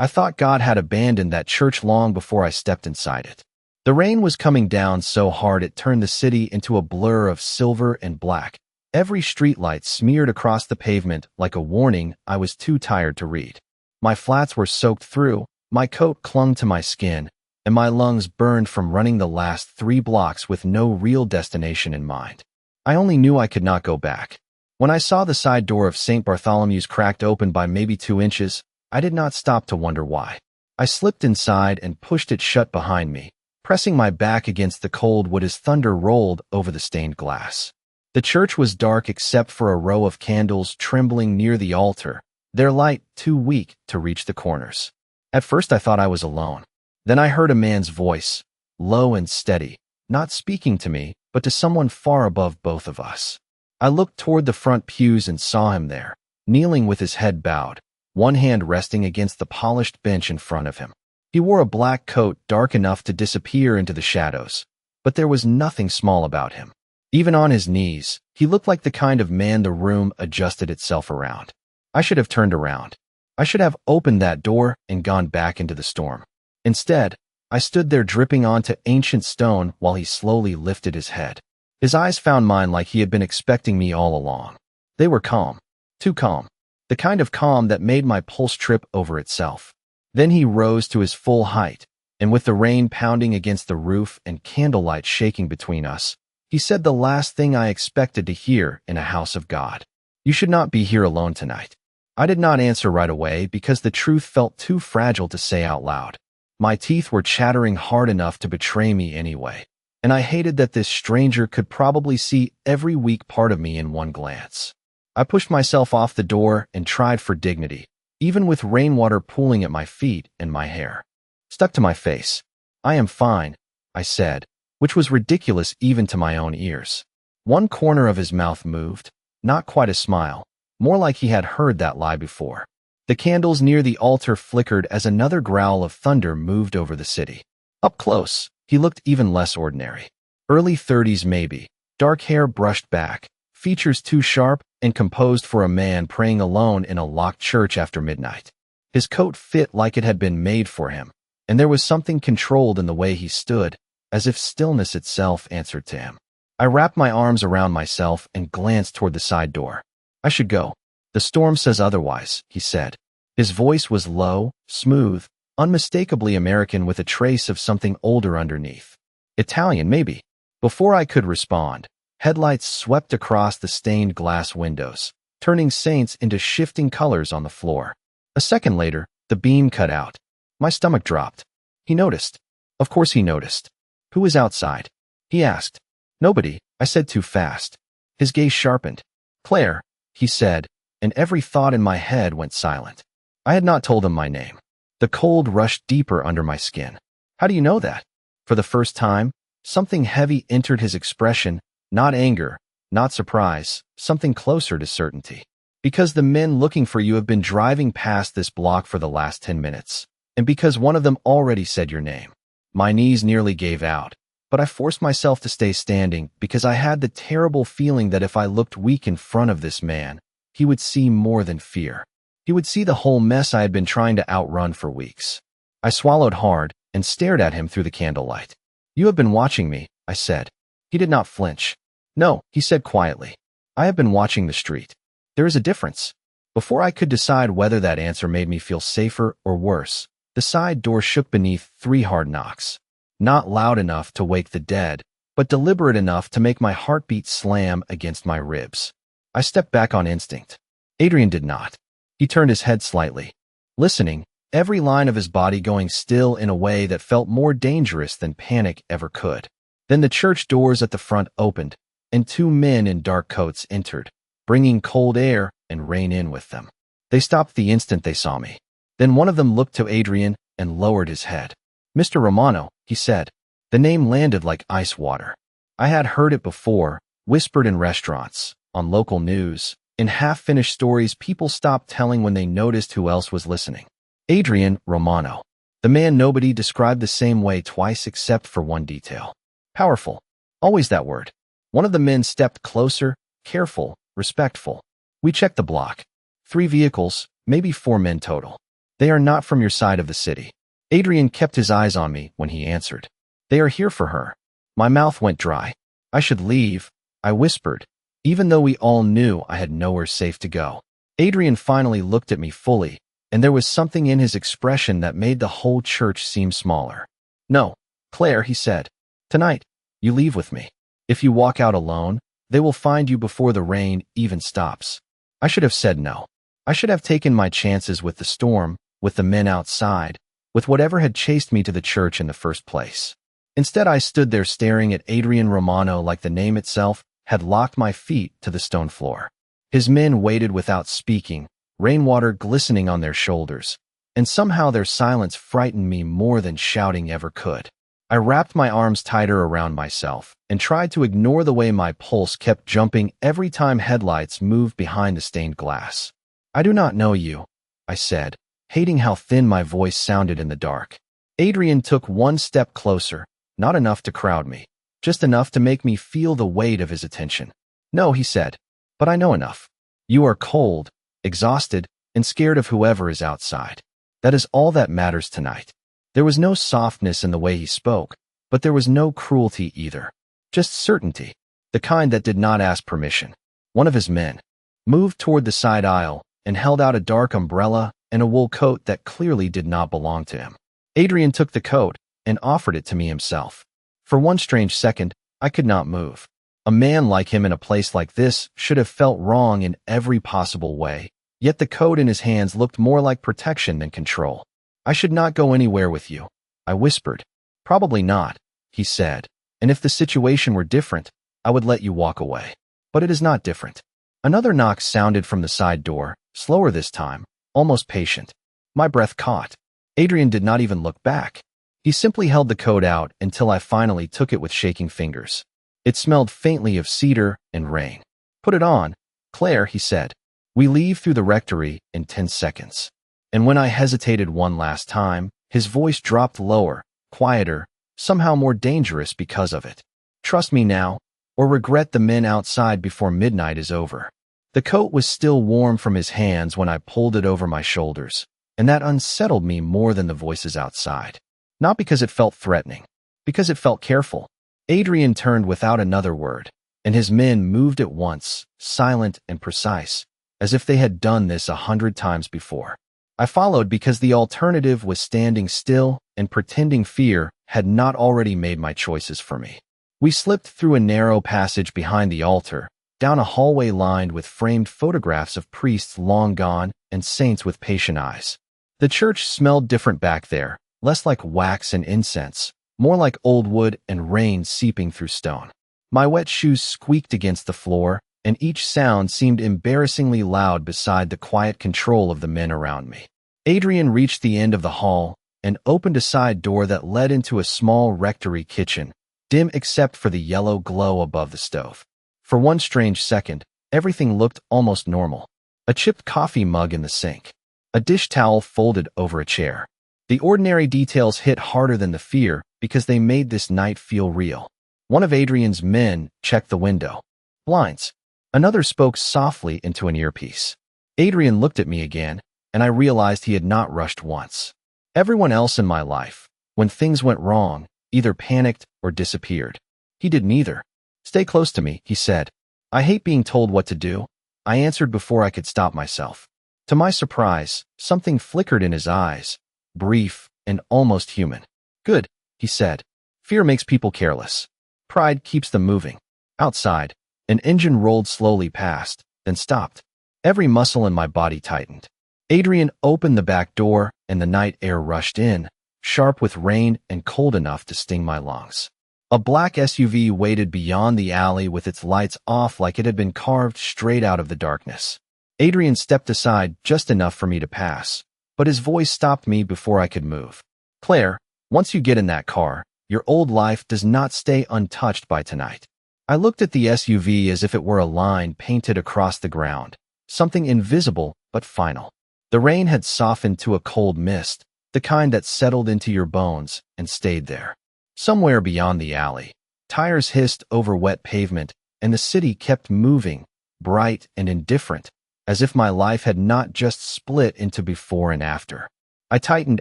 I thought God had abandoned that church long before I stepped inside it. The rain was coming down so hard it turned the city into a blur of silver and black. Every streetlight smeared across the pavement like a warning I was too tired to read. My flats were soaked through, my coat clung to my skin, and my lungs burned from running the last 3 blocks with no real destination in mind. I only knew I could not go back. When I saw the side door of St. Bartholomew's cracked open by maybe 2 inches, I did not stop to wonder why. I slipped inside and pushed it shut behind me, pressing my back against the cold wood as thunder rolled over the stained glass. The church was dark except for a row of candles trembling near the altar, their light too weak to reach the corners. At first I thought I was alone. Then I heard a man's voice, low and steady, not speaking to me, but to someone far above both of us. I looked toward the front pews and saw him there, kneeling with his head bowed, one hand resting against the polished bench in front of him. He wore a black coat dark enough to disappear into the shadows, but there was nothing small about him. Even on his knees, he looked like the kind of man the room adjusted itself around. I should have turned around. I should have opened that door and gone back into the storm. Instead, I stood there dripping onto ancient stone while he slowly lifted his head. His eyes found mine like he had been expecting me all along. They were calm, too calm, the kind of calm that made my pulse trip over itself. Then he rose to his full height, and with the rain pounding against the roof and candlelight shaking between us, he said the last thing I expected to hear in a house of God. You should not be here alone tonight. I did not answer right away because the truth felt too fragile to say out loud. My teeth were chattering hard enough to betray me anyway, and I hated that this stranger could probably see every weak part of me in one glance. I pushed myself off the door and tried for dignity, even with rainwater pooling at my feet and my hair stuck to my face. I am fine, I said, which was ridiculous even to my own ears. One corner of his mouth moved, not quite a smile, more like he had heard that lie before. The candles near the altar flickered as another growl of thunder moved over the city. Up close, he looked even less ordinary. Early 30s maybe, dark hair brushed back, features too sharp and composed for a man praying alone in a locked church after midnight. His coat fit like it had been made for him, and there was something controlled in the way he stood, as if stillness itself answered to him. I wrapped my arms around myself and glanced toward the side door. I should go. The storm says otherwise, he said. His voice was low, smooth, unmistakably American with a trace of something older underneath. Italian, maybe. Before I could respond, headlights swept across the stained glass windows, turning saints into shifting colors on the floor. A second later, the beam cut out. My stomach dropped. He noticed. Of course he noticed. Who was outside? He asked. Nobody, I said too fast. His gaze sharpened. Claire, he said, and every thought in my head went silent. I had not told him my name. The cold rushed deeper under my skin. How do you know that? For the first time, something heavy entered his expression, not anger, not surprise, something closer to certainty. Because the men looking for you have been driving past this block for the last 10 minutes, and because one of them already said your name. My knees nearly gave out, but I forced myself to stay standing because I had the terrible feeling that if I looked weak in front of this man, he would see more than fear. He would see the whole mess I had been trying to outrun for weeks. I swallowed hard and stared at him through the candlelight. You have been watching me, I said. He did not flinch. No, he said quietly. I have been watching the street. There is a difference. Before I could decide whether that answer made me feel safer or worse, the side door shook beneath 3 hard knocks. Not loud enough to wake the dead, but deliberate enough to make my heartbeat slam against my ribs. I stepped back on instinct. Adrian did not. He turned his head slightly, listening, every line of his body going still in a way that felt more dangerous than panic ever could. Then the church doors at the front opened, and 2 men in dark coats entered, bringing cold air and rain in with them. They stopped the instant they saw me. Then one of them looked to Adrian and lowered his head. Mr. Romano, he said. The name landed like ice water. I had heard it before, whispered in restaurants, on local news, in half-finished stories people stopped telling when they noticed who else was listening. Adrian Romano. The man nobody described the same way twice except for one detail. Powerful. Always that word. One of the men stepped closer, careful, respectful. We checked the block. 3 vehicles, maybe 4 men total. They are not from your side of the city. Adrian kept his eyes on me when he answered. They are here for her. My mouth went dry. I should leave, I whispered, even though we all knew I had nowhere safe to go. Adrian finally looked at me fully, and there was something in his expression that made the whole church seem smaller. No, Claire, he said. Tonight, you leave with me. If you walk out alone, they will find you before the rain even stops. I should have said no. I should have taken my chances with the storm, with the men outside, with whatever had chased me to the church in the first place. Instead, I stood there staring at Adrian Romano like the name itself had locked my feet to the stone floor. His men waited without speaking, rainwater glistening on their shoulders, and somehow their silence frightened me more than shouting ever could. I wrapped my arms tighter around myself and tried to ignore the way my pulse kept jumping every time headlights moved behind the stained glass. I do not know you, I said, hating how thin my voice sounded in the dark. Adrian took one step closer, not enough to crowd me, just enough to make me feel the weight of his attention. No, he said, but I know enough. You are cold, exhausted, and scared of whoever is outside. That is all that matters tonight. There was no softness in the way he spoke, but there was no cruelty either. Just certainty, the kind that did not ask permission. One of his men moved toward the side aisle and held out a dark umbrella and a wool coat that clearly did not belong to him. Adrian took the coat and offered it to me himself. For one strange second, I could not move. A man like him in a place like this should have felt wrong in every possible way, yet the coat in his hands looked more like protection than control. I should not go anywhere with you, I whispered. Probably not, he said, and if the situation were different, I would let you walk away. But it is not different. Another knock sounded from the side door, slower this time, almost patient. My breath caught. Adrian did not even look back. He simply held the coat out until I finally took it with shaking fingers. It smelled faintly of cedar and rain. Put it on, Claire, he said. We leave through the rectory in 10 seconds. And when I hesitated one last time, his voice dropped lower, quieter, somehow more dangerous because of it. Trust me now, or regret the men outside before midnight is over. The coat was still warm from his hands when I pulled it over my shoulders, and that unsettled me more than the voices outside. Not because it felt threatening, because it felt careful. Adrian turned without another word, and his men moved at once, silent and precise, as if they had done this 100 times before. I followed because the alternative was standing still and pretending fear had not already made my choices for me. We slipped through a narrow passage behind the altar, down a hallway lined with framed photographs of priests long gone and saints with patient eyes. The church smelled different back there, less like wax and incense, more like old wood and rain seeping through stone. My wet shoes squeaked against the floor, and each sound seemed embarrassingly loud beside the quiet control of the men around me. Adrian reached the end of the hall and opened a side door that led into a small rectory kitchen, dim except for the yellow glow above the stove. For one strange second, everything looked almost normal. A chipped coffee mug in the sink, a dish towel folded over a chair. The ordinary details hit harder than the fear because they made this night feel real. One of Adrian's men checked the window. Blinds. Another spoke softly into an earpiece. Adrian looked at me again, and I realized he had not rushed once. Everyone else in my life, when things went wrong, either panicked or disappeared. He did neither. Stay close to me, he said. I hate being told what to do, I answered before I could stop myself. To my surprise, something flickered in his eyes, brief and almost human. Good, he said. Fear makes people careless. Pride keeps them moving. Outside, an engine rolled slowly past, then stopped. Every muscle in my body tightened. Adrian opened the back door, and the night air rushed in, sharp with rain and cold enough to sting my lungs. A black SUV waited beyond the alley with its lights off like it had been carved straight out of the darkness. Adrian stepped aside just enough for me to pass, but his voice stopped me before I could move. Claire, once you get in that car, your old life does not stay untouched by tonight. I looked at the SUV as if it were a line painted across the ground, something invisible but final. The rain had softened to a cold mist, the kind that settled into your bones and stayed there. Somewhere beyond the alley, tires hissed over wet pavement, and the city kept moving, bright and indifferent, as if my life had not just split into before and after. I tightened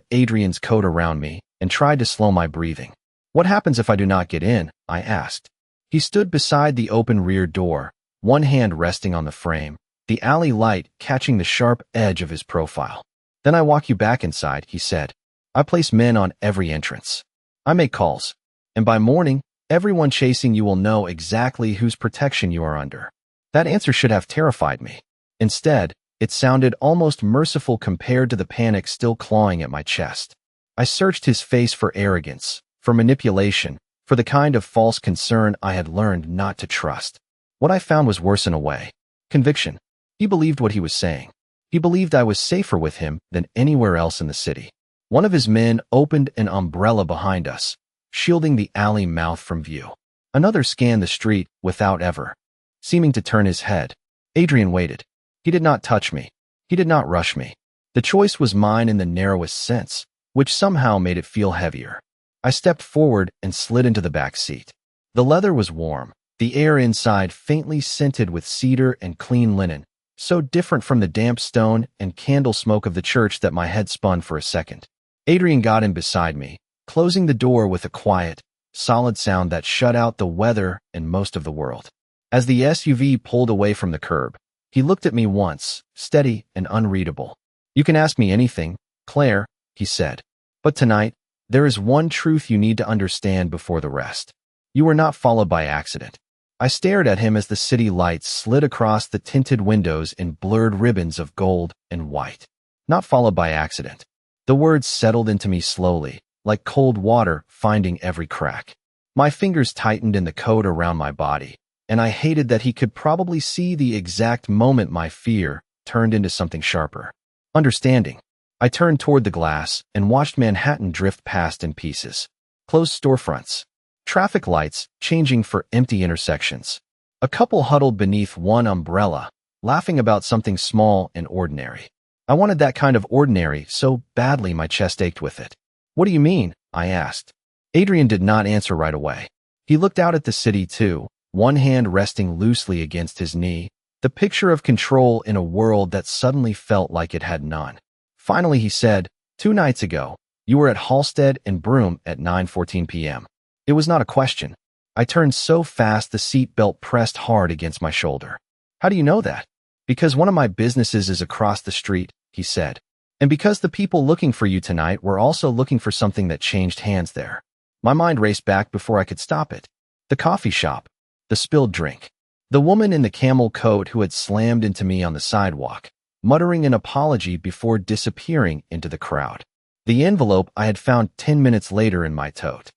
Adrian's coat around me and tried to slow my breathing. What happens if I do not get in? I asked. He stood beside the open rear door, one hand resting on the frame, the alley light catching the sharp edge of his profile. Then I walk you back inside, he said. I place men on every entrance. I make calls. And by morning, everyone chasing you will know exactly whose protection you are under. That answer should have terrified me. Instead, it sounded almost merciful compared to the panic still clawing at my chest. I searched his face for arrogance, for manipulation, for the kind of false concern I had learned not to trust. What I found was worse in a way. Conviction. He believed what he was saying. He believed I was safer with him than anywhere else in the city. One of his men opened an umbrella behind us, shielding the alley mouth from view. Another scanned the street without ever seeming to turn his head. Adrian waited. He did not touch me. He did not rush me. The choice was mine in the narrowest sense, which somehow made it feel heavier. I stepped forward and slid into the back seat. The leather was warm, the air inside faintly scented with cedar and clean linen, so different from the damp stone and candle smoke of the church that my head spun for a second. Adrian got in beside me, closing the door with a quiet, solid sound that shut out the weather and most of the world. As the SUV pulled away from the curb, he looked at me once, steady and unreadable. You can ask me anything, Claire, he said. But tonight, there is one truth you need to understand before the rest. You were not followed by accident. I stared at him as the city lights slid across the tinted windows in blurred ribbons of gold and white. Not followed by accident. The words settled into me slowly, like cold water finding every crack. My fingers tightened in the coat around my body, and I hated that he could probably see the exact moment my fear turned into something sharper. Understanding. I turned toward the glass and watched Manhattan drift past in pieces. Closed storefronts. Traffic lights changing for empty intersections. A couple huddled beneath one umbrella, laughing about something small and ordinary. I wanted that kind of ordinary so badly my chest ached with it. What do you mean? I asked. Adrian did not answer right away. He looked out at the city too, one hand resting loosely against his knee, the picture of control in a world that suddenly felt like it had none. Finally he said, 2 nights ago, you were at Halstead and Broome at 9:14 p.m. It was not a question. I turned so fast the seat belt pressed hard against my shoulder. How do you know that? Because one of my businesses is across the street, he said. And because the people looking for you tonight were also looking for something that changed hands there. My mind raced back before I could stop it. The coffee shop. The spilled drink. The woman in the camel coat who had slammed into me on the sidewalk, muttering an apology before disappearing into the crowd. The envelope I had found 10 minutes later in my tote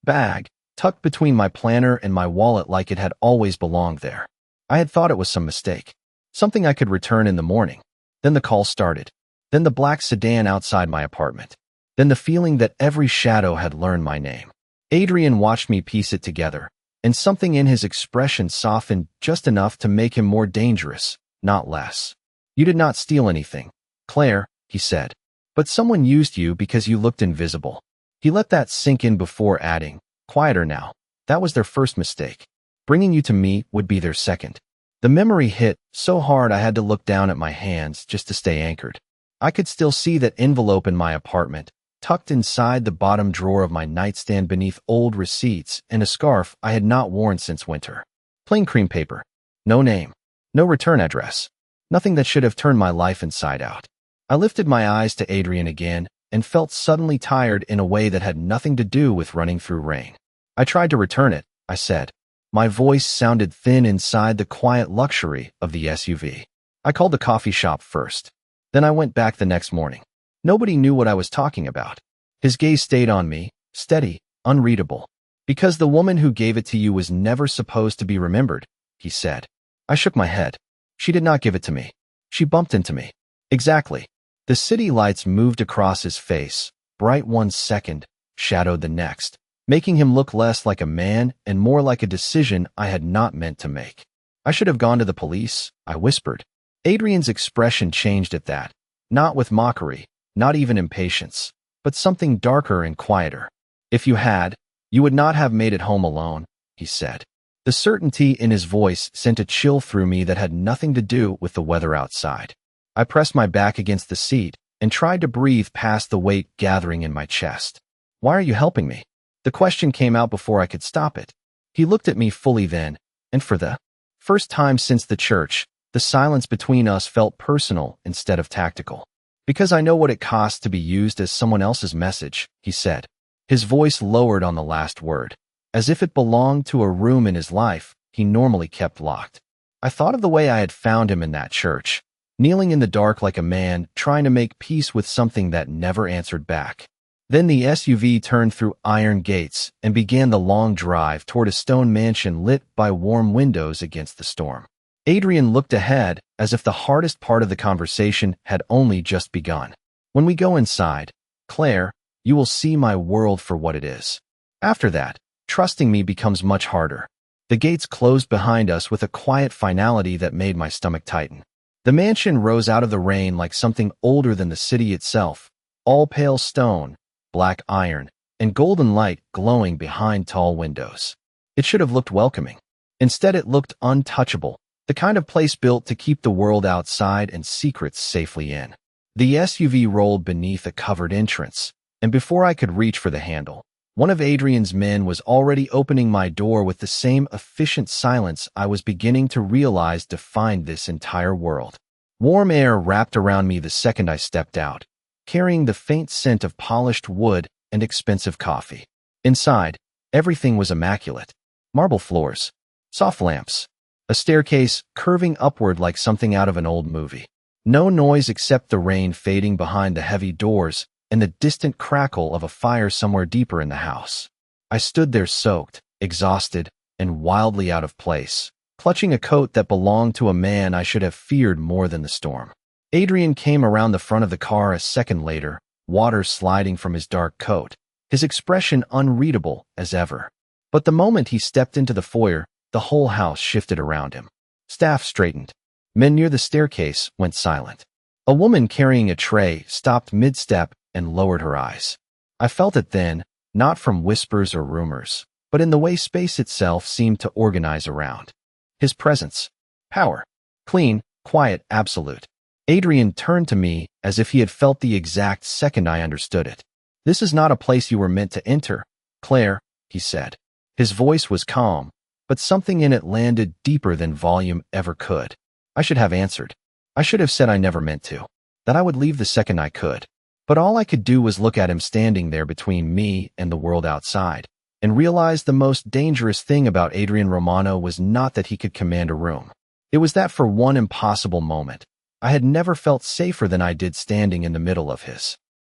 bag, tucked between my planner and my wallet like it had always belonged there. I had thought it was some mistake. Something I could return in the morning. Then the call started. Then the black sedan outside my apartment. Then the feeling that every shadow had learned my name. Adrian watched me piece it together, and something in his expression softened just enough to make him more dangerous, not less. You did not steal anything, Claire, he said. But someone used you because you looked invisible. He let that sink in before adding, quieter now. That was their first mistake. Bringing you to me would be their second. The memory hit so hard I had to look down at my hands just to stay anchored. I could still see that envelope in my apartment, tucked inside the bottom drawer of my nightstand beneath old receipts and a scarf I had not worn since winter. Plain cream paper. No name. No return address. Nothing that should have turned my life inside out. I lifted my eyes to Adrian again and felt suddenly tired in a way that had nothing to do with running through rain. I tried to return it, I said. My voice sounded thin inside the quiet luxury of the SUV. I called the coffee shop first. Then I went back the next morning. Nobody knew what I was talking about. His gaze stayed on me, steady, unreadable. Because the woman who gave it to you was never supposed to be remembered, he said. I shook my head. She did not give it to me. She bumped into me. Exactly. The city lights moved across his face, bright one second, shadowed the next, making him look less like a man and more like a decision I had not meant to make. I should have gone to the police, I whispered. Adrian's expression changed at that, not with mockery, not even impatience, but something darker and quieter. If you had, you would not have made it home alone, he said. The certainty in his voice sent a chill through me that had nothing to do with the weather outside. I pressed my back against the seat and tried to breathe past the weight gathering in my chest. "Why are you helping me?" The question came out before I could stop it. He looked at me fully then, and for the first time since the church, the silence between us felt personal instead of tactical. "Because I know what it costs to be used as someone else's message," he said. His voice lowered on the last word, as if it belonged to a room in his life he normally kept locked. I thought of the way I had found him in that church, kneeling in the dark like a man trying to make peace with something that never answered back. Then the SUV turned through iron gates and began the long drive toward a stone mansion lit by warm windows against the storm. Adrian looked ahead as if the hardest part of the conversation had only just begun. "When we go inside, Claire, you will see my world for what it is. After that, trusting me becomes much harder." The gates closed behind us with a quiet finality that made my stomach tighten. The mansion rose out of the rain like something older than the city itself, all pale stone, black iron, and golden light glowing behind tall windows. It should have looked welcoming. Instead, it looked untouchable, the kind of place built to keep the world outside and secrets safely in. The SUV rolled beneath a covered entrance, and before I could reach for the handle, one of Adrian's men was already opening my door with the same efficient silence I was beginning to realize defined this entire world. Warm air wrapped around me the second I stepped out, carrying the faint scent of polished wood and expensive coffee. Inside, everything was immaculate. Marble floors, soft lamps, a staircase curving upward like something out of an old movie. No noise except the rain fading behind the heavy doors and the distant crackle of a fire somewhere deeper in the house. I stood there soaked, exhausted, and wildly out of place, clutching a coat that belonged to a man I should have feared more than the storm. Adrian came around the front of the car a second later, water sliding from his dark coat, his expression unreadable as ever. But the moment he stepped into the foyer, the whole house shifted around him. Staff straightened. Men near the staircase went silent. A woman carrying a tray stopped mid-step and lowered her eyes. I felt it then, not from whispers or rumors, but in the way space itself seemed to organize around. His presence. Power. Clean, quiet, absolute. Adrian turned to me as if he had felt the exact second I understood it. "This is not a place you were meant to enter, Claire," he said. His voice was calm, but something in it landed deeper than volume ever could. I should have answered. I should have said I never meant to, that I would leave the second I could. But all I could do was look at him standing there between me and the world outside, and realize the most dangerous thing about Adrian Romano was not that he could command a room. It was that for one impossible moment, I had never felt safer than I did standing in the middle of his.